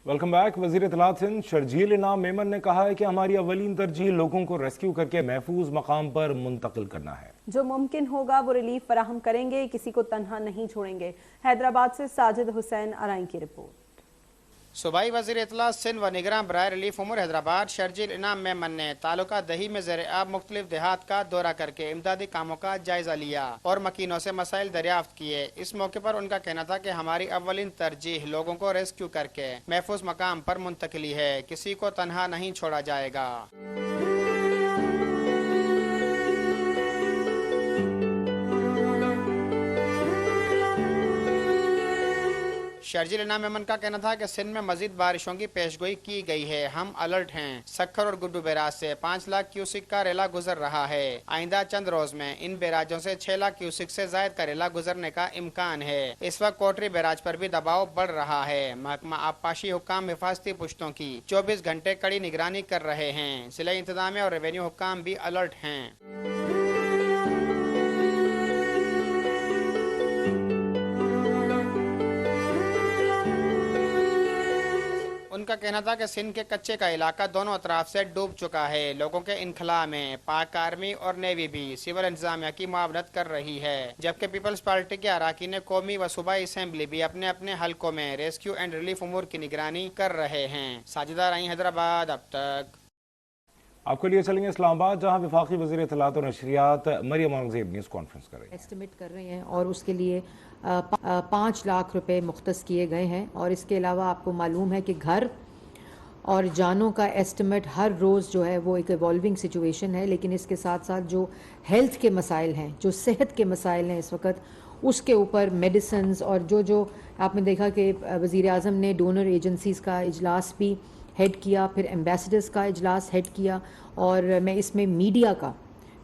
Welcome back. वज़ीर इत्तलात सिंध शर्जील इनाम मेमन ने कहा है कि हमारी अवलीन तरजीह लोगों को रेस्क्यू करके महफूज मकाम पर मुंतकिल करना है। जो मुमकिन होगा वो रिलीफ फराहम करेंगे, किसी को तन्हा नहीं छोड़ेंगे। हैदराबाद से साजिद हुसैन अराई की रिपोर्ट। सूबाई वज़ीर इत्तलात सिंध व निगरान बराए रिलीफ उमूर हैदराबाद शर्जील इनाम मेमन ने तालुका दही में ज़ेर आब मुख्तलिफ देहात का दौरा करके इमदादी कामों का जायजा लिया और मकीनों से मसाइल दरियाफ्त किए। इस मौके पर उनका कहना था कि हमारी अव्वलिन तरजीह लोगों को रेस्क्यू करके महफूज मकाम पर मुंतकिली है, किसी को तन्हा नहीं छोड़ा जाएगा। शर्जील इनाम मेमन का कहना था कि सिंध में मजीद बारिशों की पेशगोई की गई है। हम अलर्ट हैं। सक्खर और गुड्डू बैराज से 5 लाख क्यूसिक का रेला गुजर रहा है। आइंदा चंद रोज में इन बैराजों से 6 लाख क्यूसिक से जायद का रेला गुजरने का इम्कान है। इस वक्त कोटरी बैराज पर भी दबाव बढ़ रहा है। महकमा आबपाशी हुक्काम हिफाजती पुश्तों की 24 घंटे कड़ी निगरानी कर रहे हैं। जिला इंतजामिया और रेवेन्यू हुक्काम भी अलर्ट हैं। उनका कहना था कि सिंध के कच्चे का इलाका दोनों अतराफ से डूब चुका है। लोगों के इनखला में पाक आर्मी और नेवी भी सिविल इंतजामिया की मुआवनत कर रही है, जबकि पीपल्स पार्टी के अराकीन कौमी व सूबाई असेंबली भी अपने अपने हलकों में रेस्क्यू एंड रिलीफ उमूर की निगरानी कर रहे हैं। साजिदा रही हैदराबाद। अब तक आपके लिए चलेंगे इस्लामाबाद, जहां वफाकी वज़ीर इत्तलात और नशरियात मरियम औरंगज़ेब न्यूज़ कॉन्फ्रेंस कर रही हैं। एस्टिमेट कर रहे हैं और उसके लिए 5 लाख रुपए मुख्तस किए गए हैं। और इसके अलावा आपको मालूम है कि घर और जानों का एस्टिमेट हर रोज़ जो है वो एक इवॉल्विंग सिचुएशन है, लेकिन इसके साथ साथ जो हेल्थ के मसाइल हैं, जो सेहत के मसाइल हैं इस वक्त, उसके ऊपर मेडिसिन्स और जो आपने देखा कि वज़ीर आज़म ने डोनर एजेंसीज़ का इजलास भी हेड किया, फिर एम्बेसडर्स का इजलास हेड किया। और मैं इसमें मीडिया का,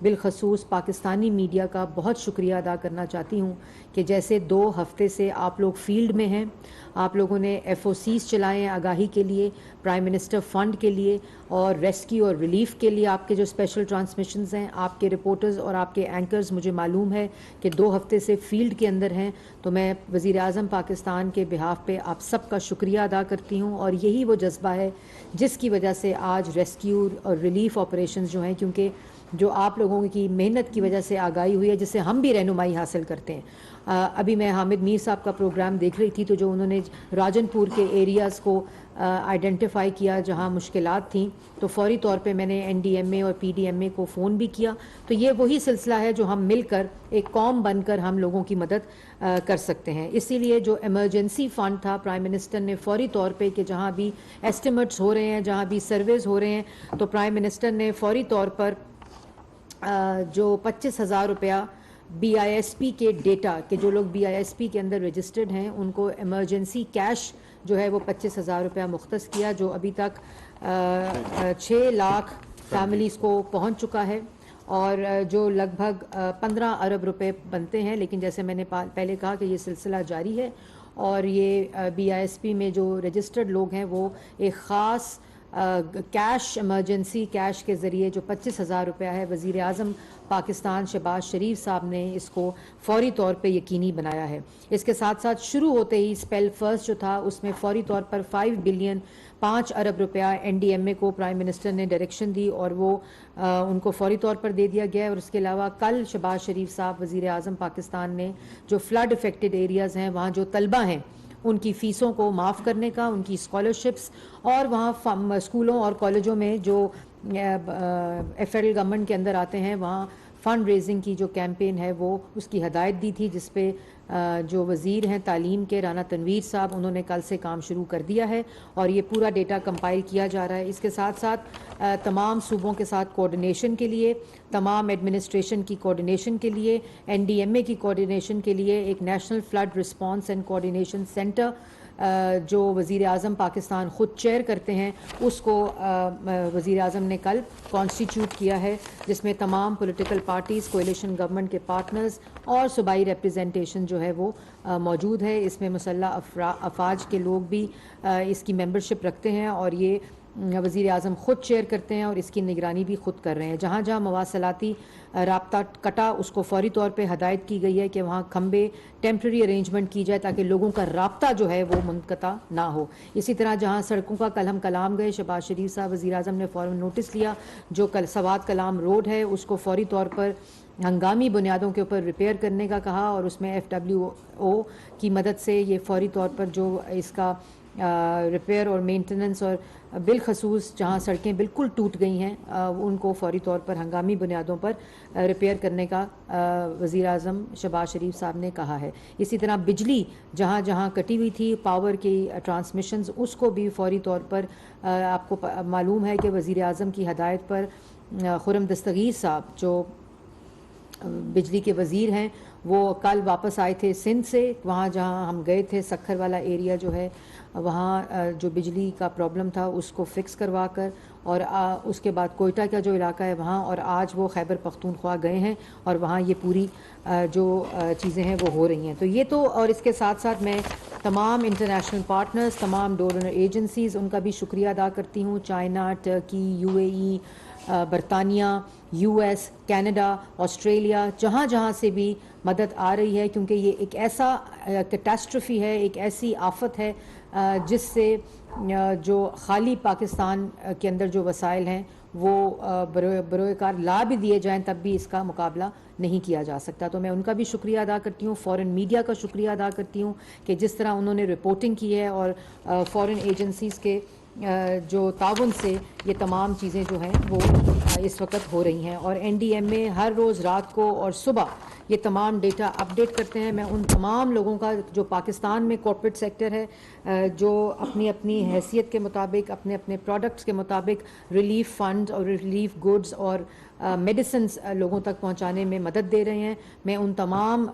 बिलखसूस पाकिस्तानी मीडिया का बहुत शुक्रिया अदा करना चाहती हूँ कि जैसे 2 हफ्ते से आप लोग फील्ड में हैं, आप लोगों ने FOCs चलाए हैं आगाही के लिए, प्राइम मिनिस्टर फ़ंड के लिए और रेस्क्यू और रिलीफ के लिए। आपके जो स्पेशल ट्रांसमिशंस हैं, आपके रिपोर्टर्स और आपके एंकर्स मुझे मालूम है कि 2 हफ्ते से फील्ड के अंदर हैं। तो मैं वज़ीर आज़म पाकिस्तान के बिहाफ पे आप सबका शुक्रिया अदा करती हूँ। और यही वो जज्बा है जिसकी वजह से आज रेस्क्यू और रिलीफ ऑपरेशंस जो हैं, क्योंकि जो आप लोगों की मेहनत की वजह से आगाही हुई है, जिससे हम भी रहनुमाई हासिल करते हैं। अभी मैं हामिद मीर साहब का प्रोग्राम देख रही थी, तो जो उन्होंने राजनपुर के एरियाज़ को आइडेंटिफाई किया जहां मुश्किलात थी, तो फौरी तौर पे मैंने NDMA और PDMA को फ़ोन भी किया। तो ये वही सिलसिला है जो हम मिलकर एक कौम बनकर हम लोगों की मदद कर सकते हैं। इसीलिए जो इमरजेंसी फ़ंड था, प्राइम मिनिस्टर ने फौरी तौर पे कि जहां भी एस्टिमेट्स हो रहे हैं, जहां भी सर्वेज़ हो रहे हैं, तो प्राइम मिनिस्टर ने फौरी तौर पर जो 25,000 रुपया BISP के डेटा के, जो लोग BISP के अंदर रजिस्टर्ड हैं, उनको इमरजेंसी कैश जो है वो 25,000 रुपया मुख्तस किया, जो अभी तक 6 लाख फैमिलीज़ को पहुंच चुका है और जो लगभग 15 अरब रुपए बनते हैं। लेकिन जैसे मैंने पहले कहा कि ये सिलसिला जारी है और ये BISP में जो रजिस्टर्ड लोग हैं वो एक ख़ास कैश, इमरजेंसी कैश के ज़रिए जो 25,000 रुपया है, वज़ीर आज़म पाकिस्तान शहबाज शरीफ साहब ने इसको फौरी तौर पे यकीनी बनाया है। इसके साथ साथ शुरू होते ही स्पेल फर्स्ट जो था, उसमें फौरी तौर पर 5 बिलियन 5 अरब रुपया NDMA को प्राइम मिनिस्टर ने डायरेक्शन दी और वो उनको फौरी तौर पर दे दिया गया है। और इसके अलावा कल शहबाज शरीफ साहब वज़ीर आज़म पाकिस्तान ने जो फ्लड इफ़ेक्टेड एरियाज़ हैं, वहाँ जो तलबा हैं उनकी फ़ीसों को माफ़ करने का, उनकी स्कॉलरशिप्स और वहाँ स्कूलों और कॉलेजों में जो FL गवर्नमेंट के अंदर आते हैं, वहाँ फ़ंड रेजिंग की जो कैंपेन है वो उसकी हदायत दी थी, जिस पे जो वज़ीर हैं तालीम के राना तनवीर साहब, उन्होंने कल से काम शुरू कर दिया है और ये पूरा डेटा कंपाइल किया जा रहा है। इसके साथ साथ तमाम सूबों के साथ कोऑर्डिनेशन के लिए, तमाम एडमिनिस्ट्रेशन की कोऑर्डिनेशन के लिए, NDMA की कोऑर्डिनेशन के लिए एक national flood response and coordination centre जो वज़ीर आज़म पाकिस्तान ख़ुद चेयर करते हैं, उसको वज़ीर आज़म ने कल कॉन्स्टिट्यूट किया है, जिसमें तमाम पॉलिटिकल पार्टीज़, कोएलिशन गवर्नमेंट के पार्टनर्स और सूबाई रिप्रेजेंटेशन जो है वो मौजूद है। इसमें मुसल्लह अफवाज के लोग भी इसकी मेंबरशिप रखते हैं और ये वज़ीर आज़म ख़ुद चेयर करते हैं और इसकी निगरानी भी ख़ुद कर रहे हैं। जहाँ जहाँ मवासलाती राब्ता कटा उसको फौरी तौर पे हदायत की गई है कि वहाँ खंबे टेम्प्रेरी अरेंजमेंट की जाए ताकि लोगों का राब्ता जो है वो मुनक़ता ना हो। इसी तरह जहाँ सड़कों का कल हम कलाम गए, शहबाज शरीफ साहब वज़ीर आज़म ने फ़ौरन नोटिस लिया, जो कल सवात कलाम रोड है उसको फौरी तौर पर हंगामी बुनियादों के ऊपर रिपेयर करने का कहा, और उसमें FWO की मदद से ये फौरी तौर पर जो इसका रिपेयर और मेंटेनेंस और बिलखसूस जहाँ सड़कें बिल्कुल टूट गई हैं उनको फौरी तौर पर हंगामी बुनियादों पर रिपेयर करने का वज़ीर आज़म शहबाज शरीफ साहब ने कहा है। इसी तरह बिजली जहाँ जहाँ कटी हुई थी, पावर की ट्रांसमिशंस, उसको भी फौरी तौर पर आपको मालूम है कि वज़ीर आज़म की हदायत पर खुर्रम दस्तगीर साहब जो बिजली के वज़ीर हैं वो कल वापस आए थे सिंध से। वहाँ जहाँ हम गए थे सखर वाला एरिया जो है वहाँ जो बिजली का प्रॉब्लम था उसको फ़िक्स करवा कर, और उसके बाद कोयटा का जो इलाका है वहाँ, और आज वो खैबर पख्तूनख्वा गए हैं और वहाँ ये पूरी जो चीज़ें हैं वो हो रही हैं। तो ये तो, और इसके साथ साथ मैं तमाम इंटरनेशनल पार्टनर्स, तमाम डोनर एजेंसीज़, उनका भी शुक्रिया अदा करती हूँ। चाइना, टर्की, UAE, बरतानिया, US, कनाडा, ऑस्ट्रेलिया, जहाँ जहाँ से भी मदद आ रही है, क्योंकि ये एक ऐसा कैटास्ट्रफी है, एक ऐसी आफत है जिससे जो खाली पाकिस्तान के अंदर जो वसाइल हैं वो बरोएकार ला भी दिए जाएं तब भी इसका मुकाबला नहीं किया जा सकता। तो मैं उनका भी शुक्रिया अदा करती हूँ। फ़ॉरेन मीडिया का शुक्रिया अदा करती हूँ कि जिस तरह उन्होंने रिपोर्टिंग की है, और फ़ॉरेन एजेंसीज़ के जो ताउन से ये तमाम चीज़ें जो हैं वो इस वक्त हो रही हैं। और NDMA हर रोज़ रात को और सुबह ये तमाम डेटा अपडेट करते हैं। मैं उन तमाम लोगों का जो पाकिस्तान में कॉर्पोरेट सेक्टर है, जो अपनी अपनी हैसियत के मुताबिक, अपने अपने प्रोडक्ट्स के मुताबिक रिलीफ फंड और रिलीफ गुड्स और मेडिसिन्स लोगों तक पहुंचाने में मदद दे रहे हैं, मैं उन तमाम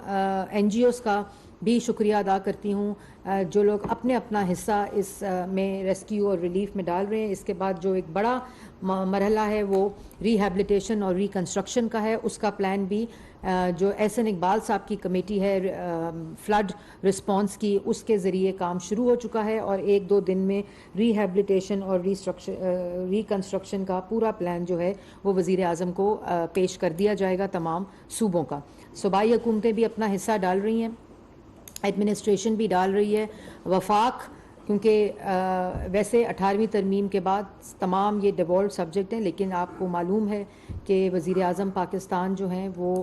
NGOs का भी शुक्रिया अदा करती हूँ जो लोग अपने अपना हिस्सा इस में रेस्क्यू और रिलीफ में डाल रहे हैं। इसके बाद जो एक बड़ा मरहला है वो रिहैबिलिटेशन और रिकंस्ट्रक्शन का है। उसका प्लान भी जो SN इकबाल साहब की कमेटी है फ्लड रिस्पांस की, उसके ज़रिए काम शुरू हो चुका है, और 1-2 दिन में रिहैबिलिटेशन और रिकंस्ट्रक्शन का पूरा प्लान जो है वो वज़ीर आज़म को पेश कर दिया जाएगा तमाम सूबों का। सूबाई हुकूमतें भी अपना हिस्सा डाल रही हैं, एडमिनिस्ट्रेशन भी डाल रही है, वफाक, क्योंकि वैसे 18वीं तरमीम के बाद तमाम ये डिवॉल्व सब्जेक्ट हैं, लेकिन आपको मालूम है कि वज़ीर आज़म पाकिस्तान जो हैं वो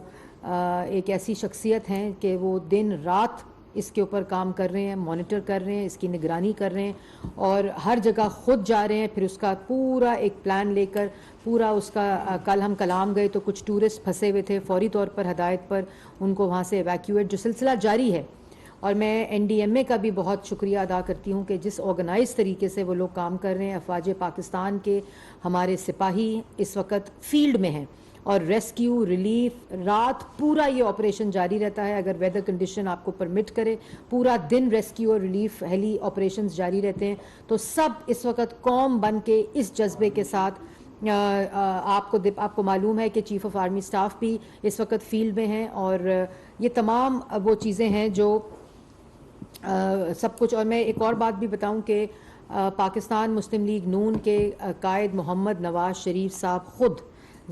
एक ऐसी शख्सियत हैं कि वो दिन रात इसके ऊपर काम कर रहे हैं, मॉनिटर कर रहे हैं, इसकी निगरानी कर रहे हैं, और हर जगह ख़ुद जा रहे हैं, फिर उसका पूरा एक प्लान लेकर पूरा उसका कल हम कलाम गए तो कुछ टूरिस्ट फंसे हुए थे, फौरी तौर पर हदायत पर उनको वहाँ से एवैक्यूएट, जो सिलसिला जारी है। और मैं NDMA का भी बहुत शुक्रिया अदा करती हूँ कि जिस ऑर्गेनाइज तरीके से वो लोग काम कर रहे हैं। अफवाज पाकिस्तान के हमारे सिपाही इस वक्त फील्ड में हैं और रेस्क्यू रिलीफ रात पूरा ये ऑपरेशन जारी रहता है। अगर वेदर कंडीशन आपको परमिट करे पूरा दिन रेस्क्यू और रिलीफ हेली ऑपरेशंस जारी रहते हैं। तो सब इस वक्त कौम बन के इस जज्बे के साथ आपको मालूम है कि चीफ ऑफ आर्मी स्टाफ भी इस वक्त फील्ड में हैं, और ये तमाम वो चीज़ें हैं जो सब कुछ। और मैं एक और बात भी बताऊं कि पाकिस्तान मुस्लिम लीग नून के कायद मोहम्मद नवाज शरीफ साहब खुद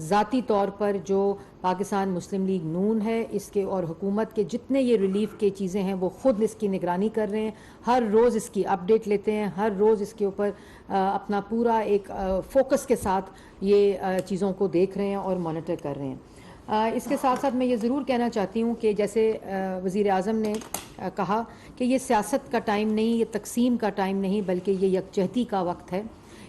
ज़ाती तौर पर जो पाकिस्तान मुस्लिम लीग नून है इसके और हुकूमत के जितने ये रिलीफ के चीज़ें हैं वो ख़ुद इसकी निगरानी कर रहे हैं, हर रोज़ इसकी अपडेट लेते हैं, हर रोज़ इसके ऊपर अपना पूरा एक फोकस के साथ ये चीज़ों को देख रहे हैं और मॉनिटर कर रहे हैं। इसके साथ साथ मैं ये ज़रूर कहना चाहती हूँ कि जैसे वज़ीर आज़म ने कहा कि ये सियासत का टाइम नहीं, ये तकसीम का टाइम नहीं, बल्कि ये यकजहती का वक्त है।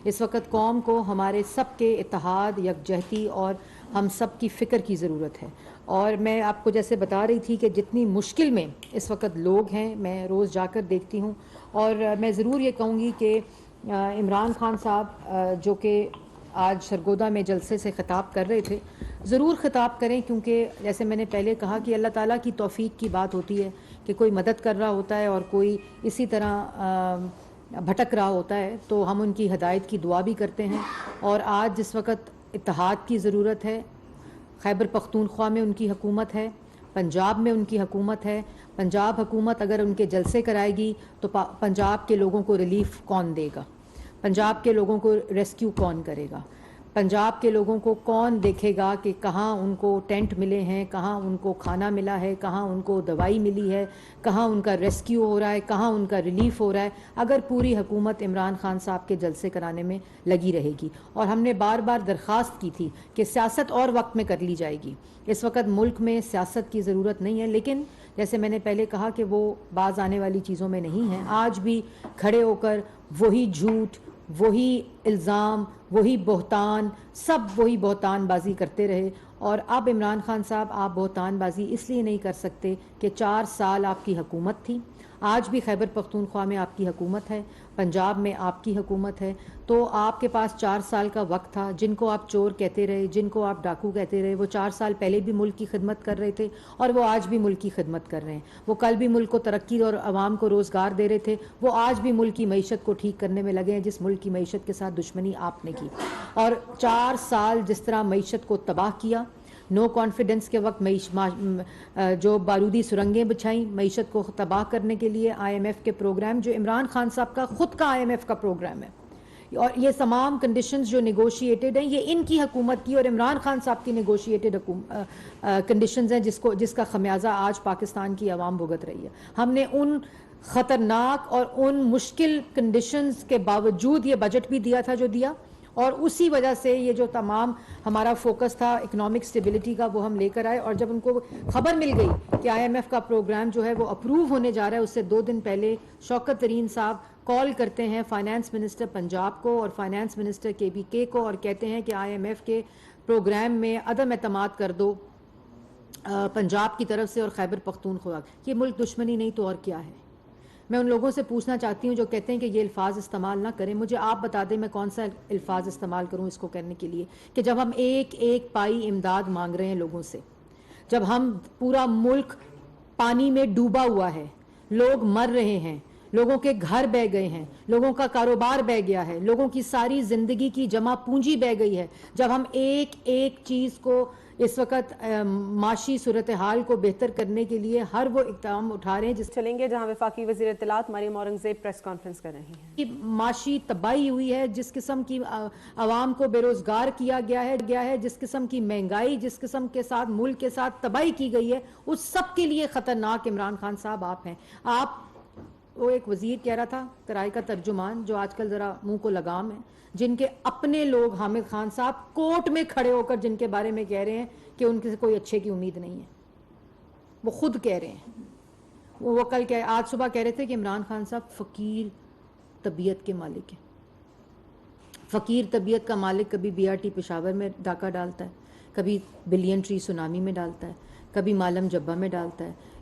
इस वक्त कौम को हमारे सब के इत्तेहाद, यकजहती और हम सब की फ़िक्र की ज़रूरत है। और मैं आपको जैसे बता रही थी कि जितनी मुश्किल में इस वक्त लोग हैं, मैं रोज़ जाकर देखती हूँ, और मैं ज़रूर ये कहूँगी कि इमरान खान साहब जो कि आज सरगोदा में जलसे से ख़िताब कर रहे थे, ज़रूर ख़िताब करें, क्योंकि जैसे मैंने पहले कहा कि अल्लाह ताला की तौफ़ीक की बात होती है कि कोई मदद कर रहा होता है और कोई इसी तरह भटक रहा होता है, तो हम उनकी हदायत की दुआ भी करते हैं। और आज जिस वक्त इत्तेहाद की ज़रूरत है, खैबर पख्तूनख्वा में उनकी हुकूमत है, पंजाब में उनकी हुकूमत है। पंजाब हुकूमत अगर उनके जलसे कराएगी तो पंजाब के लोगों को रिलीफ कौन देगा? पंजाब के लोगों को रेस्क्यू कौन करेगा, पंजाब के लोगों को कौन देखेगा कि कहाँ उनको टेंट मिले हैं, कहाँ उनको खाना मिला है, कहाँ उनको दवाई मिली है, कहाँ उनका रेस्क्यू हो रहा है, कहाँ उनका रिलीफ हो रहा है, अगर पूरी हुकूमत इमरान खान साहब के जलसे कराने में लगी रहेगी। और हमने बार बार दरख्वास्त की थी कि सियासत और वक्त में कर ली जाएगी, इस वक्त मुल्क में सियासत की ज़रूरत नहीं है, लेकिन जैसे मैंने पहले कहा कि वो बाज आने वाली चीज़ों में नहीं है। आज भी खड़े होकर वही झूठ, वही इल्ज़ाम, वही बहतान, सब वही बहतानबाजी करते रहे। और अब इमरान खान साहब, आप बहतानबाजी इसलिए नहीं कर सकते कि 4 साल आपकी हुकूमत थी, आज भी खैबर पख्तूनख्वा में आपकी हुकूमत है, पंजाब में आपकी हुकूमत है, तो आपके पास 4 साल का वक्त था। जिनको आप चोर कहते रहे, जिनको आप डाकू कहते रहे, वो 4 साल पहले भी मुल्क की खिदमत कर रहे थे और वो आज भी मुल्क की खिदमत कर रहे हैं। वो कल भी मुल्क को तरक्की और आवाम को रोज़गार दे रहे थे, वो आज भी मुल्क की मईशत को ठीक करने में लगे हैं, जिस मुल्क की मईशत के साथ दुश्मनी आपने की। और 4 साल जिस तरह मईशत को तबाह किया, नो कॉन्फिडेंस के वक्त जो बारूदी सुरंगें बिछाई मईशत को तबाह करने के लिए, IMF के प्रोग्राम, जो इमरान खान साहब का ख़ुद का IMF का प्रोग्राम है, और ये तमाम कंडीशंस जो नेगोशिएटेड हैं, ये इनकी हुकूमत की और इमरान खान साहब की नेगोशिएटेड कंडीशंस हैं, जिसका खमियाजा आज पाकिस्तान की आवाम भुगत रही है। हमने उन ख़तरनाक और उन मुश्किल कंडीशंस के बावजूद ये बजट भी दिया था जो दिया, और उसी वजह से ये जो तमाम हमारा फोकस था इकोनॉमिक स्टेबिलिटी का, वो हम लेकर आए। और जब उनको खबर मिल गई कि IMF का प्रोग्राम जो है वो अप्रूव होने जा रहा है, उससे 2 दिन पहले शौकत तरीन साहब कॉल करते हैं फाइनेंस मिनिस्टर पंजाब को और फाइनेंस मिनिस्टर KBK को, और कहते हैं कि IMF के प्रोग्राम में अदम एतमाद कर दो पंजाब की तरफ से और खैबर पख्तूनख्वा। ये मुल्क दुश्मनी नहीं तो और क्या है। मैं उन लोगों से पूछना चाहती हूँ जो कहते हैं कि ये अल्फाज इस्तेमाल ना करें, मुझे आप बता दें मैं कौन सा अल्फाज इस्तेमाल करूँ इसको करने के लिए, कि जब हम एक एक पाई इमदाद मांग रहे हैं लोगों से, जब हम पूरा मुल्क पानी में डूबा हुआ है, लोग मर रहे हैं, लोगों के घर बह गए हैं, लोगों का कारोबार बह गया है, लोगों की सारी जिंदगी की जमा पूंजी बह गई है, जब हम एक एक चीज़ को इस वक्त माशी सूरत हाल को बेहतर करने के लिए हर वो इक़दाम उठा रहे हैं जिस चलेंगे जहां वफाकी वज़ीर इत्तलात मरियम औरंगज़ेब प्रेस कॉन्फ्रेंस कर रही हैं। की माशी तबाही हुई है, जिस किस्म की आवाम को बेरोजगार किया गया है, जिस किस्म की महंगाई, जिस किस्म के साथ मुल्क के साथ तबाही की गई है, उस सब के लिए खतरनाक इमरान खान साहब आप हैं। आप, वो एक वजीर कह रहा था, कराई का तर्जुमान, जो आजकल जरा मुंह को लगाम है, जिनके अपने लोग हामिद खान साहब कोर्ट में खड़े होकर जिनके बारे में कह रहे हैं कि उनके से कोई अच्छे की उम्मीद नहीं है, वो खुद कह रहे हैं। वो कल आज सुबह कह रहे थे कि इमरान खान साहब फकीर तबीयत के मालिक हैं। फकीर तबीयत का मालिक कभी BRT पेशावर में डाका डालता है, कभी बिलियन ट्री सुनामी में डालता है, कभी मालम जब्बा में डालता है,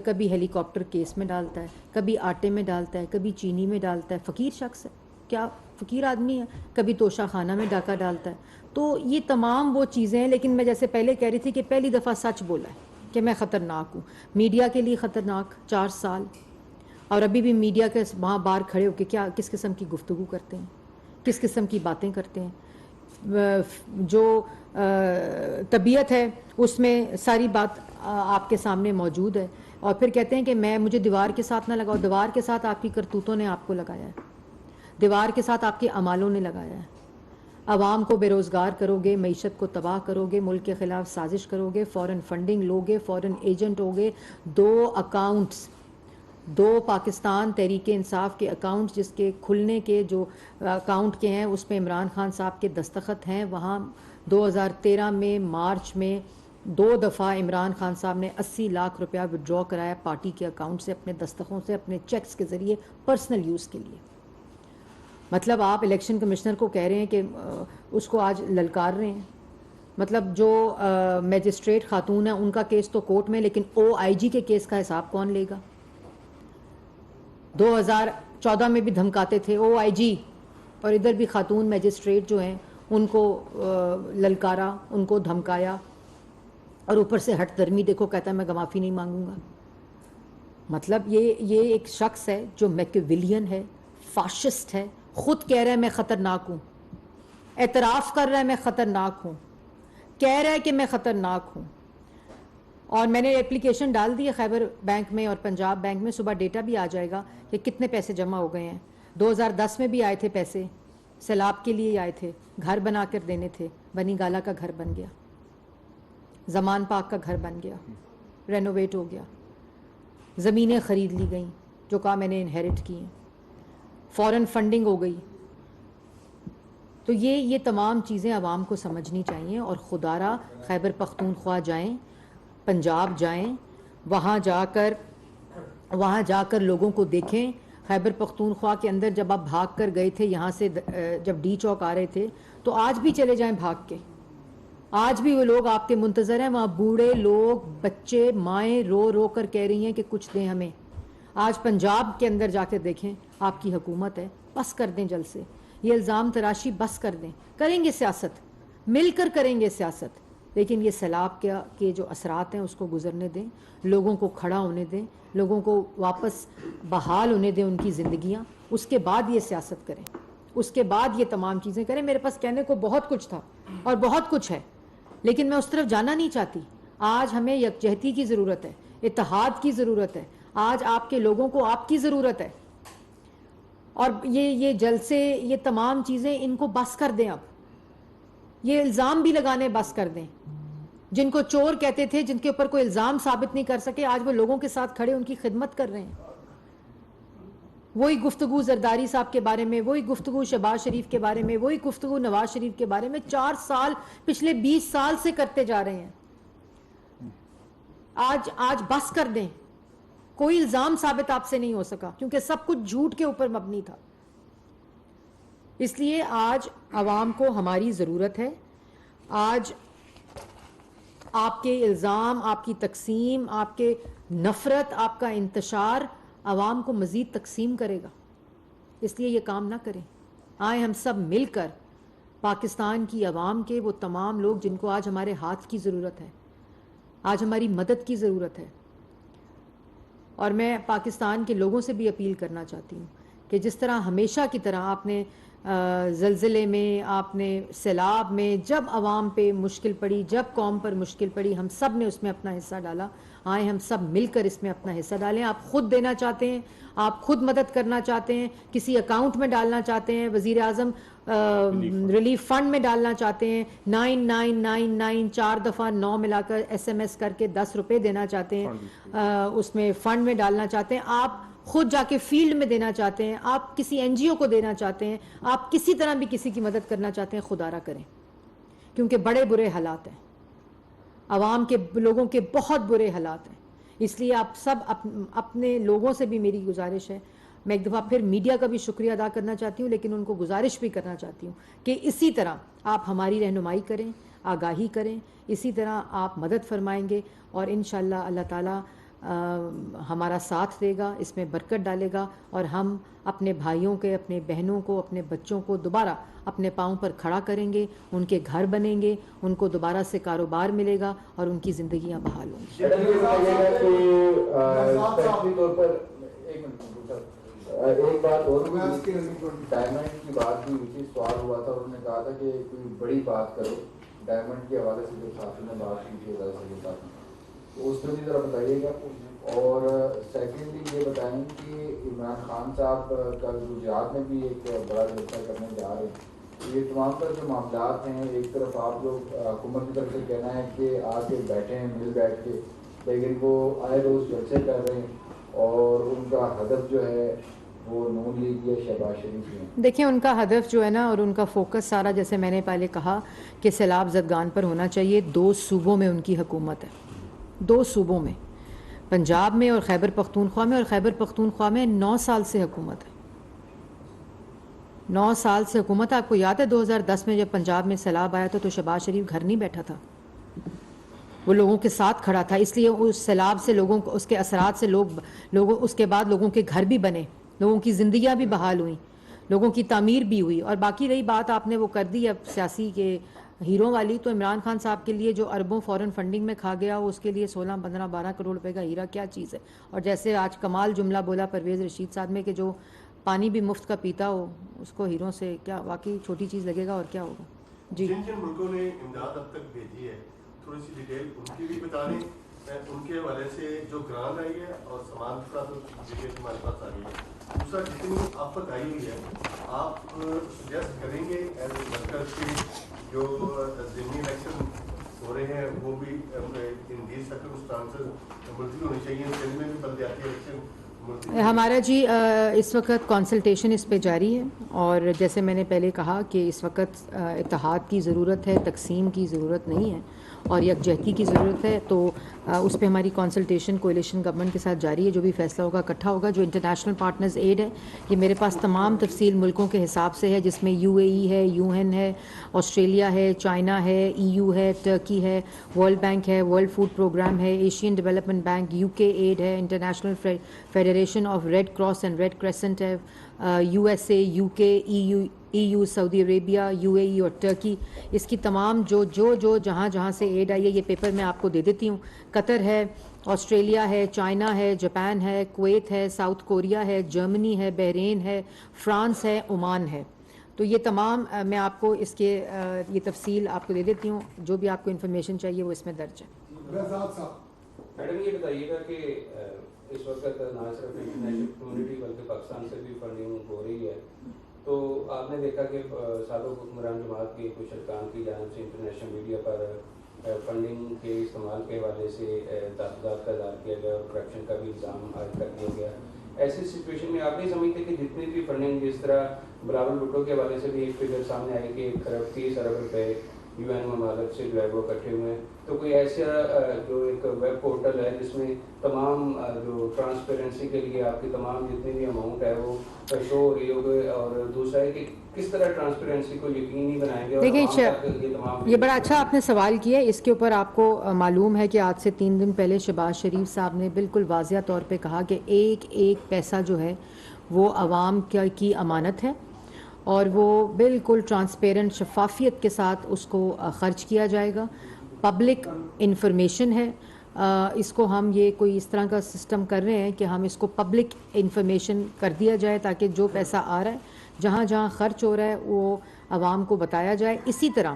कभी हेलीकॉप्टर केस में डालता है, कभी आटे में डालता है, कभी चीनी में डालता है। फ़कीर शख्स है, क्या फ़कीर आदमी है? कभी तोशा खाना में डाका डालता है। तो ये तमाम वो चीज़ें हैं। लेकिन मैं जैसे पहले कह रही थी कि पहली दफ़ा सच बोला है कि मैं ख़तरनाक हूँ, मीडिया के लिए ख़तरनाक 4 साल, और अभी भी मीडिया के वहाँ बाहर खड़े होकर क्या किस किस्म की गुफ्तगू करते हैं, किस किस्म की बातें करते हैं। जो तबीयत है उसमें सारी बात आपके सामने मौजूद है, और फिर कहते हैं कि मुझे दीवार के साथ ना लगाओ। दीवार के साथ आपकी करतूतों ने आपको लगाया है, दीवार के साथ आपके अमालों ने लगाया है। आवाम को बेरोज़गार करोगे, मईशत को तबाह करोगे, मुल्क के ख़िलाफ़ साजिश करोगे, फ़ॉरेन फंडिंग लोगे, फ़ॉरेन एजेंट होगे। 2 अकाउंट्स, 2 पाकिस्तान तहरीक इंसाफ के अकाउंट्स, जिसके खुलने के जो अकाउंट के हैं उस पर इमरान खान साहब के दस्तखत हैं। वहाँ 2013 में मार्च में 2 दफ़ा इमरान खान साहब ने 80 लाख रुपया विड्रॉ कराया पार्टी के अकाउंट से, अपने दस्तखतों से, अपने चेक्स के ज़रिए, पर्सनल यूज़ के लिए। मतलब आप इलेक्शन कमिश्नर को कह रहे हैं कि उसको आज ललकार रहे हैं। मतलब जो मैजिस्ट्रेट खातून है उनका केस तो कोर्ट में, लेकिन OIG के केस का हिसाब कौन लेगा? 2014 में भी धमकाते थे OIG, और इधर भी खातून मैजिस्ट्रेट जो हैं उनको ललकारा, उनको धमकाया, और ऊपर से हट दर्मी देखो कहता है मैं माफ़ी नहीं मांगूंगा। मतलब ये एक शख्स है जो मैकियावेलियन है, फाशिस्ट है, खुद कह रहा है मैं ख़तरनाक हूँ, एतराफ़ कर रहा है मैं ख़तरनाक हूँ, कह रहा है कि मैं ख़तरनाक हूँ। और मैंने एप्लीकेशन डाल दी है खैबर बैंक में और पंजाब बैंक में, सुबह डेटा भी आ जाएगा कि कितने पैसे जमा हो गए हैं। 2010 میں بھی آئے تھے پیسے, سیلاب کے لیے آئے تھے, گھر بنا کر دینے تھے, بنی گالا کا گھر بن گیا, زمان پاک کا گھر بن گیا, رینوویٹ ہو گیا, زمینیں خرید لی گئیں جو کہا میں نے انہیرٹ کی ہیں, فورن فنڈنگ ہو گئی. تو یہ تمام چیزیں عوام کو سمجھنی چاہیے, اور خدارا خیبر پختونخوا جائیں, پنجاب جائیں, وہاں جا کر لوگوں کو دیکھیں. خیبر پختونخوا کے اندر جب آپ بھاگ کر گئے تھے یہاں سے, جب ڈی چوک آ رہے تھے, تو آج بھی چلے جائیں بھاگ کے, آج بھی وہ لوگ آپ کے منتظر ہیں. وہاں بوڑھے لوگ, بچے, مائیں رو رو کر کہہ رہی ہیں کہ کچھ دیں ہمیں. آج پنجاب کے اندر جا کے دیکھیں, آپ کی حکومت ہے, بس کر دیں جلد سے, یہ الزام تراشی بس کر دیں. کریں گے سیاست, مل کر کریں گے سیاست, لیکن یہ سیلاب کے جو اثرات ہیں اس کو گزرنے دیں, لوگوں کو کھڑا ہونے دیں, لوگوں کو واپس بحال ہونے دیں ان کی زندگیاں. اس کے بعد یہ سیاست کریں, اس کے بعد یہ تمام چیزیں کریں. میرے پاس کہنے کو بہت کچھ تھا اور بہت کچھ ہے, لیکن میں اس طرف جانا نہیں چاہتی. آج ہمیں یکجہتی کی ضرورت ہے, اتحاد کی ضرورت ہے. آج آپ کے لوگوں کو آپ کی ضرورت ہے. اور یہ جلسے, یہ تمام چیزیں, ان کو بس کر دیں. اب یہ الزام بھی لگانے بس کر دیں. جن کو چور کہتے تھے, جن کے اوپر کوئی الزام ثابت نہیں کر سکے, آج وہ لوگوں کے ساتھ کھڑے ان کی خدمت کر رہے ہیں. وہی گفتگو زرداری صاحب کے بارے میں, وہی گفتگو شہباز شریف کے بارے میں, وہی گفتگو نواز شریف کے بارے میں 4 سال, پچھلے 20 سال سے کرتے جا رہے ہیں. آج بس کر دیں. کوئی الزام ثابت آپ سے نہیں ہو سکا, کیونکہ سب کچھ جھوٹ کے اوپر مبنی تھا. اس لیے آج عوام کو ہماری ضرورت ہے. آج آپ کے الزام, آپ کی تقسیم, آپ کے نفرت, آپ کا انتشار عوام کو مزید تقسیم کرے گا. اس لیے یہ کام نہ کریں. آئیں ہم سب مل کر پاکستان کی عوام کے وہ تمام لوگ جن کو آج ہمارے ہاتھ کی ضرورت ہے, آج ہماری مدد کی ضرورت ہے. اور میں پاکستان کے لوگوں سے بھی اپیل کرنا چاہتی ہوں کہ جس طرح ہمیشہ کی طرح آپ نے زلزلے میں, آپ نے سیلاب میں, جب عوام پہ مشکل پڑی, جب قوم پر مشکل پڑی, ہم سب نے اس میں اپنا حصہ ڈالا. آئیں ہم سب مل کر اس میں اپنا حصہ ڈالیں. آپ خود دینا چاہتے ہیں, آپ خود مدد کرنا چاہتے ہیں, کسی اکاؤنٹ میں ڈالنا چاہتے ہیں, وزیر اعظم ریلیف فنڈ میں ڈالنا چاہتے ہیں, 9999 4 دفعہ 9 ملا کر SMS کر کے 10 روپے دینا چاہتے ہیں, اس میں فنڈ میں ڈالنا چاہتے ہیں, آپ خود جا کے فیلڈ میں دینا چاہتے ہیں, آپ کسی NGO کو دینا چاہتے ہیں, آپ کسی طرح بھی کسی کی مدد کرنا چاہتے ہیں, خدا را کریں. کیونکہ بڑے برے حالات ہیں, عوام کے, لوگوں کے بہت برے حالات ہیں. اس لیے آپ سب اپنے لوگوں سے بھی میری گزارش ہے. میں ایک دفعہ پھر میڈیا کا بھی شکریہ ادا کرنا چاہتی ہوں, لیکن ان کو گزارش بھی کرنا چاہتی ہوں کہ اسی طرح آپ ہماری رہنمائی کریں, آگاہی کریں, اسی طرح آپ مدد فرمائیں گے, اور انشاءاللہ اللہ تعالیٰ ہمارا ساتھ دے گا, اس میں برکت ڈالے گا, اور ہم اپنے بھائیوں کے, اپنے بہنوں کو, اپنے بچوں کو دوبارہ اپنے پاؤں پر کھڑا کریں گے, ان کے گھر بنیں گے, ان کو دوبارہ سے کاروبار ملے گا, اور ان کی زندگیاں بحال ہوں گی. ایک بات اور ڈائمنڈ کی بات بھی ہوئی, سوال ہوا تھا, انہوں نے کہا تھا کہ کوئی بڑی بات کرو ڈائمنڈ کے حوالے سے, جو ساتھی نے بات کی تھی تو اس میں بھی ذرا بتائیے گا. اور سیکنڈلی یہ بتائیں کہ عمران خان صاحب کل گجرات میں بھی ایک بڑا جلسہ کرنے جا رہے ہیں. یہ تمام تر جو معاملات ہیں, ایک طرف آپ لوگ حکومت کی طرف سے کہنا ہے کہ آ کے بیٹھے ہیں مل بیٹھ کے, لیکن وہ آئے روز جلسے کر رہے ہیں, اور ان کا ہدف جو ہے وہ نون لیگ یا شہباز شریف ہیں. دیکھیں ان کا ہدف جو ہے نا, اور ان کا فوکس سارا, جیسے میں نے پہلے کہا کہ سیلاب زدگان پر ہونا چاہیے. 2 صوبوں میں ان کی حکومت ہے, 2 صوبوں میں, پنجاب میں اور خیبر پختونخوا میں. اور خیبر پختونخوا میں 9 سال سے حکومت ہے, 9 سال سے حکومت. آپ کو یاد ہے 2010 میں جب پنجاب میں سیلاب آیا تھا تو شہباز شریف گھر نہیں بیٹھا تھا, وہ لوگوں کے ساتھ کھڑا تھا. اس لیے اس سیلاب سے لوگوں کو, اس کے اثرات سے لوگوں اس کے بعد لوگوں کے گھر بھی بنے, لوگوں کی زندگیاں بھی بحال ہوئیں, لوگوں کی تعمیر بھی ہوئی. اور باقی رہی بات آپ نے وہ کر دی اب سیاسی کے ہیروں والی, تو عمران خان صاحب کے لیے جو اربوں فورن فنڈنگ میں کھا گیا, اس کے لیے 16 15 12 کروڑ روپے کا ہیرا کیا چیز ہے. اور جیسے آج کمال جملہ بولا پرویز رشید صاحب نے کہ جو پانی بھی مفت کا پیتا ہو اس کو ہیروں سے کیا, واقعی چھوٹی چیز لگے گا, اور کیا ہوگا. جی جن جن ملکوں نے امداد اب تک بھیجی ہے تھوڑی سی ڈیٹیل ان کی بھی بتا دیں, ان کے حوالے سے جو گرانٹ آئی ہے اور سامان کا تو ڈیٹیل ہمارے پاس آ گئی ہے. دوسرا جتنی آفت آئی ہوئی ہے آپ سجیسٹ کریں گے ایز اے ورکر کے جو ضمنی الیکشن ہو رہے ہیں وہ بھی ان دیز سرکمسٹانسز ملتوی ہونی چاہیے, سندھ میں بھی بلدیاتی الیکشن ہمارا جی اس وقت کنسلٹیشن اس پہ جاری ہے, اور جیسے میں نے پہلے کہا کہ اس وقت اتحاد کی ضرورت ہے, تقسیم کی ضرورت نہیں ہے اور یکجہتی کی ضرورت ہے. تو اس پہ ہماری کنسلٹیشن کولیشن گورنمنٹ کے ساتھ جاری ہے. جو بھی فیصلہ ہوگا اکٹھا ہوگا. جو انٹرنیشنل پارٹنرز ایڈ ہے یہ میرے پاس تمام تفصیل ملکوں کے حساب سے ہے, جس میں UAE ہے, UN ہے, آسٹریلیا ہے, چائنا ہے, EU ہے, ٹرکی ہے, ورلڈ بینک ہے, ورلڈ فوڈ پروگرام ہے, Asian Development Bank, UK aid ہے, International Federation of Red Cross and Red Crescent ہے, USA, UK, EU, Saudi Arabia, UAE اور ٹرکی. اس کی تمام جو جہاں سے ایڈ آئی ہے یہ پیپر میں آپ کو دے دیتی ہوں. قطر ہے, آسٹریلیا ہے, چائنا ہے, جاپان ہے, کویت ہے, ساؤتھ کوریا ہے, جرمنی ہے, بحرین ہے, فرانس ہے, عمان ہے. تو یہ تمام میں آپ کو اس کے یہ تفصیل آپ کو دے دیتی ہوں. جو بھی آپ کو انفارمیشن چاہیے وہ اس میں درج ہے. میڈم یہ بتائیے گا کہ اس وقت نہ صرف انٹرنیشنل کمیونٹی بلکہ پاکستان سے بھی فنڈنگ ہو رہی ہے, تو آپ نے دیکھا کہ سابق حکمران جماعت کے کچھ ارکان کی جانب سے انٹرنیشنل میڈیا پر فنڈنگ کے استعمال کے حوالے سے تحفظات کا اظہار کیا گیا اور کرپشن کا بھی الزام عائد کر دیا گیا. ایسی سچویشن میں آپ نہیں سمجھتے کہ جتنی بھی فنڈنگ, جس طرح بلاول بھٹو کے حوالے سے بھی ایک فگر سامنے آئی کہ 30 ارب روپے UN ممالک سے جو ہے وہ اکٹھے ہوئے ہیں, تو کوئی ایسا جو ایک ویب پورٹل ہے جس میں تمام جو ٹرانسپیرنسی کے لیے آپ کی تمام جتنی بھی اماؤنٹ ہے وہ شو ہو رہی ہوگی, اور دوسرا ہے کہ کس طرح ٹرانسپیرنسی کو یقینی بنائیں گے. دیکھیں یہ بڑا اچھا آپ نے سوال کیا ہے. اس کے اوپر آپ کو معلوم ہے کہ آج سے 3 دن پہلے شہباز شریف صاحب نے بالکل واضح طور پہ کہا کہ ایک پیسہ جو ہے وہ عوام کی امانت ہے اور وہ بالکل ٹرانسپیرنٹ شفافیت کے ساتھ اس کو خرچ کیا جائے گا. پبلک انفارمیشن ہے, اس کو ہم یہ کوئی اس طرح کا سسٹم کر رہے ہیں کہ ہم اس کو پبلک انفارمیشن کر دیا جائے تاکہ جو پیسہ آ رہا ہے جہاں خرچ ہو رہا ہے وہ عوام کو بتایا جائے. اسی طرح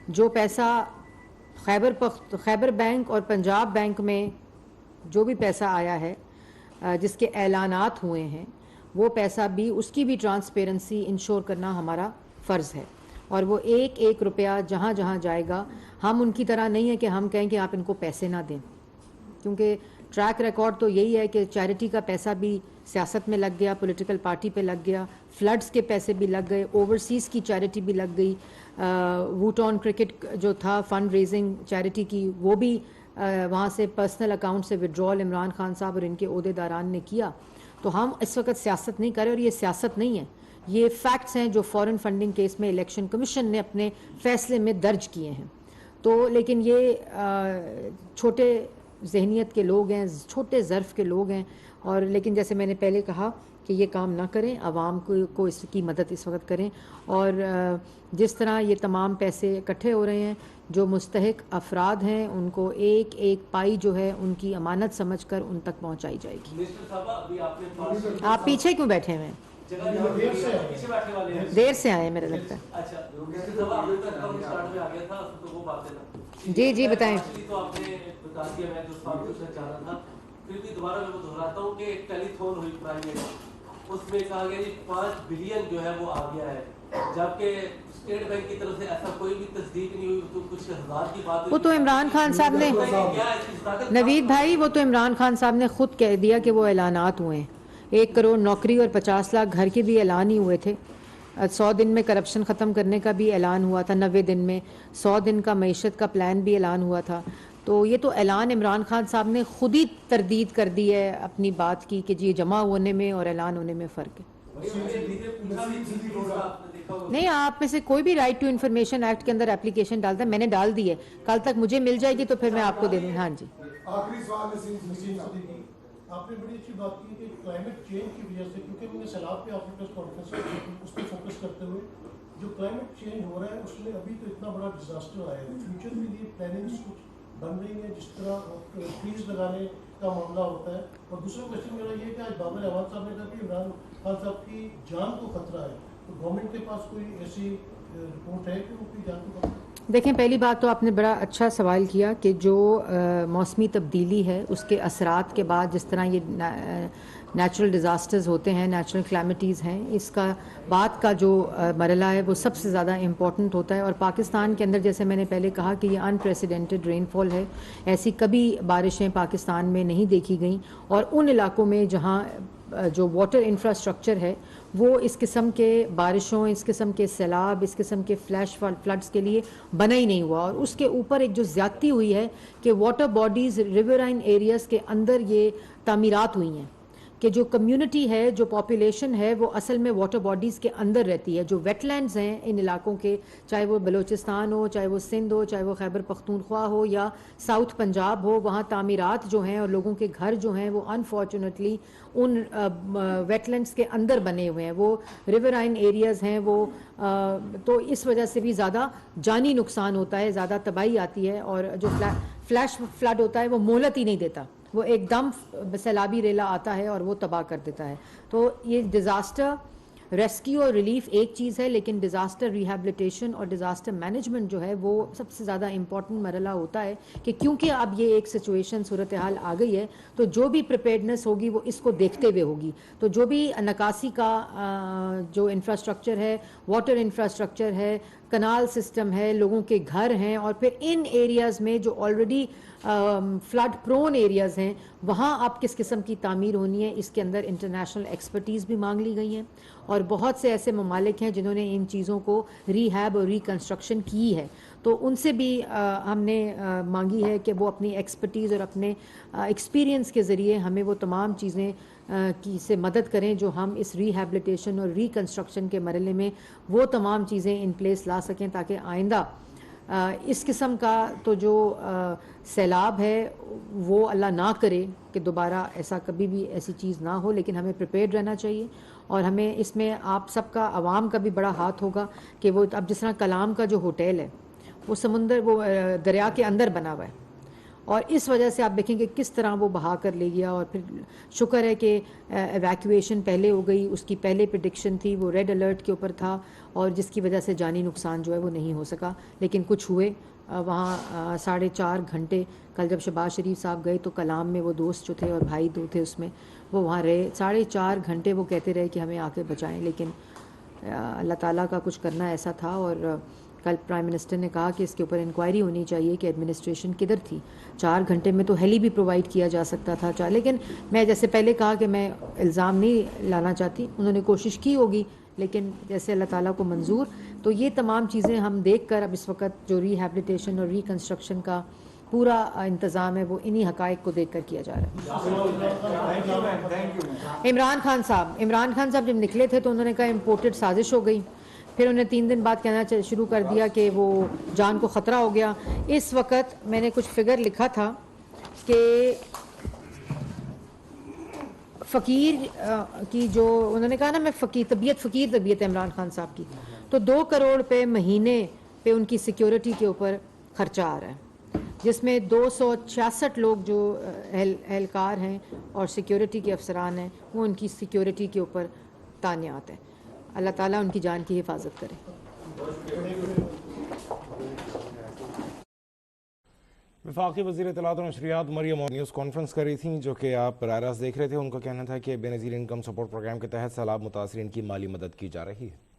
جو پیسہ خیبر بینک اور پنجاب بینک میں جو بھی پیسہ آیا ہے جس کے اعلانات ہوئے ہیں وہ پیسہ بھی, اس کی بھی ٹرانسپیرنسی انشور کرنا ہمارا فرض ہے. اور وہ ایک روپیہ جہاں جائے گا, ہم ان کی طرح نہیں ہے کہ ہم کہیں کہ آپ ان کو پیسے نہ دیں, کیونکہ ٹریک ریکارڈ تو یہی ہے کہ چیریٹی کا پیسہ بھی سیاست میں لگ گیا, پولیٹیکل پارٹی پہ لگ گیا, فلڈز کے پیسے بھی لگ گئے, اوورسیز کی چیریٹی بھی لگ گئی, ووٹون کرکٹ جو تھا فنڈ ریزنگ چیریٹی کی وہ بھی وہاں سے پرسنل اکاؤنٹ سے وڈرول عمران خان صاحب اور ان کے عہدے داران نے کیا. تو ہم اس وقت سیاست نہیں کر رہے, اور یہ سیاست نہیں ہے, یہ فیکٹس ہیں جو فورن فنڈنگ کیس میں الیکشن کمیشن نے اپنے فیصلے میں درج کیے ہیں. تو لیکن یہ چھوٹے ذہنیت کے لوگ ہیں, چھوٹے ظرف کے لوگ ہیں, اور لیکن جیسے میں نے پہلے کہا کہ یہ کام نہ کریں, عوام کو اس کی مدد اس وقت کریں. اور جس طرح یہ تمام پیسے اکٹھے ہو رہے ہیں, جو مستحق افراد ہیں ان کو ایک پائی جو ہے ان کی امانت سمجھ کر ان تک پہنچائی جائے گی. آپ پیچھے کیوں بیٹھے ہوئے ہیں؟ دیر سے آئے میرا لگتا ہے. جی بتائیں. پھر بھی دوبارہ میں دہراتا ہوں کہ ایک ٹیلی تھون ہوئی پرائم میں, اس میں کہا گیا 5 بلین جو ہے وہ آ گیا ہے, جبکہ اسٹیٹ بینک کی طرف سے ایسا کوئی بھی تصدیق نہیں ہوئی. تو کچھ ہزار کی بات, وہ تو عمران خان صاحب نے, نوید بھائی وہ تو عمران خان صاحب نے خود کہہ دیا کہ وہ اعلانات ہوئے ہیں. 1 کروڑ نوکری اور 50 لاکھ گھر کے بھی اعلان ہی ہوئے تھے. 100 دن میں کرپشن ختم کرنے کا بھی اعلان ہوا تھا, 90 دن میں 100 دن کا معیشت کا پلان بھی اعلان ہوا تھا. تو یہ تو اعلان عمران خان صاحب نے خود ہی تردید کر دی ہے اپنی بات کی کہ جی جمع ہونے میں اور اعلان ہونے میں فرق ہے. نہیں, آپ میں سے کوئی بھی رائٹ ٹو انفارمیشن ایکٹ کے اندر اپلیکیشن ڈالتا ہے, میں نے ڈال دی ہے, کل تک مجھے مل جائے گی تو پھر میں آپ کو دے دوں. ہاں جی. آخری سوال آپ نے بڑی اچھی بات کی کہ کلائمیٹ چینج کی وجہ سے, کیونکہ ہم نے سیلاب پہ آپ نے پریس کانفرنس اس پہ فوکس کرتے ہوئے جو کلائمیٹ چینج ہو رہا ہے اس میں ابھی تو اتنا بڑا ڈیزاسٹر آیا ہے, فیوچر کے لیے پلاننگس کچھ بن رہی ہیں جس طرح ٹریز لگانے کا معاملہ ہوتا ہے. اور دوسرا کوشچن میرا یہ کہ آج بابر احمد صاحب نے کہا کہ عمران خان صاحب کی جان کو خطرہ ہے, تو گورنمنٹ کے پاس کوئی ایسی رپورٹ ہے کہ ان کی جان کو خطرہ ہے؟ دیکھیں پہلی بات تو آپ نے بڑا اچھا سوال کیا کہ جو موسمی تبدیلی ہے اس کے اثرات کے بعد جس طرح یہ نیچرل ڈیزاسٹرز ہوتے ہیں، نیچرل کلیمٹیز ہیں، اس کا بعد کا جو مرحلہ ہے وہ سب سے زیادہ امپورٹنٹ ہوتا ہے. اور پاکستان کے اندر جیسے میں نے پہلے کہا کہ یہ انپریسیڈنٹڈ رین فال ہے، ایسی کبھی بارشیں پاکستان میں نہیں دیکھی گئیں. اور ان علاقوں میں جہاں جو واٹر انفراسٹرکچر ہے وہ اس قسم کے بارشوں، اس قسم کے سیلاب، اس قسم کے فلیش فلڈز کے لیے بنا ہی نہیں ہوا. اور اس کے اوپر ایک جو زیادتی ہوئی ہے کہ واٹر باڈیز ریورائن ایریاز کے اندر یہ تعمیرات ہوئی ہیں کہ جو کمیونٹی ہے، جو پاپولیشن ہے وہ اصل میں واٹر باڈیز کے اندر رہتی ہے. جو ویٹ لینڈز ہیں ان علاقوں کے، چاہے وہ بلوچستان ہو، چاہے وہ سندھ ہو، چاہے وہ خیبر پختونخوا ہو یا ساؤتھ پنجاب ہو، وہاں تعمیرات جو ہیں اور لوگوں کے گھر جو ہیں وہ انفارچونیٹلی ان ویٹ لینڈز کے اندر بنے ہوئے ہیں، وہ ریورائن ایریاز ہیں وہ تو اس وجہ سے بھی زیادہ جانی نقصان ہوتا ہے، زیادہ تباہی آتی ہے. اور جو فلیش فلڈ ہوتا ہے وہ مہلت ہی نہیں دیتا، وہ ایک دم سیلابی ریلا آتا ہے اور وہ تباہ کر دیتا ہے. تو یہ ڈیزاسٹر ریسکیو اور ریلیف ایک چیز ہے، لیکن ڈیزاسٹر ریہیبلیٹیشن اور ڈیزاسٹر مینجمنٹ جو ہے وہ سب سے زیادہ امپورٹنٹ مرحلہ ہوتا ہے کہ کیونکہ اب یہ ایک سچویشن صورتحال آ گئی ہے تو جو بھی پریپیئرڈنس ہوگی وہ اس کو دیکھتے ہوئے ہوگی. تو جو بھی نکاسی کا جو انفراسٹرکچر ہے، واٹر انفراسٹرکچر ہے، کنال سسٹم ہے، لوگوں کے گھر ہیں، اور پھر ان ایریاز میں جو آلریڈی فلڈ پرون ایریاز ہیں وہاں اب کس قسم کی تعمیر ہونی ہے، اس کے اندر انٹرنیشنل ایکسپرٹیز بھی مانگ لی گئی ہیں. اور بہت سے ایسے ممالک ہیں جنہوں نے ان چیزوں کو ریہیب اور ریکنسٹرکشن کی ہے، تو ان سے بھی ہم نے مانگی ہے کہ وہ اپنی ایکسپرٹیز اور اپنے ایکسپیرینس کے ذریعے ہمیں وہ تمام چیزیں کی سے مدد کریں جو ہم اس ریہیبلیٹیشن اور ریکنسٹرکشن کے مرحلے میں وہ تمام چیزیں ان پلیس لا سکیں تاکہ آئندہ اس قسم کا تو جو سیلاب ہے وہ اللہ نہ کرے کہ دوبارہ ایسا کبھی بھی ایسی چیز نہ ہو. لیکن ہمیں پریپیئرڈ رہنا چاہیے اور ہمیں اس میں آپ سب کا، عوام کا بھی بڑا ہاتھ ہوگا کہ وہ اب جس طرح کلام کا جو ہوٹل ہے وہ سمندر، وہ دریا کے اندر بنا ہوا ہے اور اس وجہ سے آپ دیکھیں کہ کس طرح وہ بہا کر لے گیا. اور پھر شکر ہے کہ ایویکویشن پہلے ہو گئی، اس کی پہلے پریڈکشن تھی، وہ ریڈ الرٹ کے اوپر تھا اور جس کی وجہ سے جانی نقصان جو ہے وہ نہیں ہو سکا. لیکن کچھ ہوئے وہاں 4.5 گھنٹے. کل جب شہباز شریف صاحب گئے تو کلام میں وہ دوست جو تھے اور بھائی دو تھے اس میں، وہ وہاں رہے 4.5 گھنٹے، وہ کہتے رہے کہ ہمیں آ کے بچائیں. لیکن اللہ تعالیٰ کا کچھ کرنا ایسا تھا. اور کل پرائم منسٹر نے کہا کہ اس کے اوپر انکوائری ہونی چاہیے کہ ایڈمنسٹریشن کدھر تھی. 4 گھنٹے میں تو ہیلی بھی پرووائڈ کیا جا سکتا تھا. لیکن میں جیسے پہلے کہا کہ میں الزام نہیں لانا چاہتی، انہوں نے کوشش کی ہوگی لیکن جیسے اللہ تعالیٰ کو منظور. تو یہ تمام چیزیں ہم دیکھ کر اب اس وقت جو ریہیبلیٹیشن اور ریکنسٹرکشن کا پورا انتظام ہے وہ انہی حقائق کو دیکھ کر کیا جا رہا ہے. عمران خان صاحب جب نکلے تھے تو انہوں نے کہا امپورٹڈ سازش ہو گئی. پھر انہیں 3 دن بعد کہنا شروع کر دیا کہ وہ جان کو خطرہ ہو گیا. اس وقت میں نے کچھ فگر لکھا تھا کہ فقیر کی جو انہوں نے کہا نا، میں فقیر طبیعت ہے عمران خان صاحب کی، تو 2 کروڑ روپے مہینے پہ ان کی سیکیورٹی کے اوپر خرچہ آ رہا ہے، جس میں 266 لوگ جو اہلکار ہیں اور سیکیورٹی کے افسران ہیں وہ ان کی سیکیورٹی کے اوپر تعینات ہیں. اللہ تعالیٰ ان کی جان کی حفاظت کرے. وفاقی وزیر اطلاعات اور نشریات مریم اور نیوز کانفرنس کر رہی تھیں، جو کہ آپ براہ راست دیکھ رہے تھے. ان کا کہنا تھا کہ بے نظیر انکم سپورٹ پروگرام کے تحت سیلاب متاثرین کی مالی مدد کی جا رہی ہے.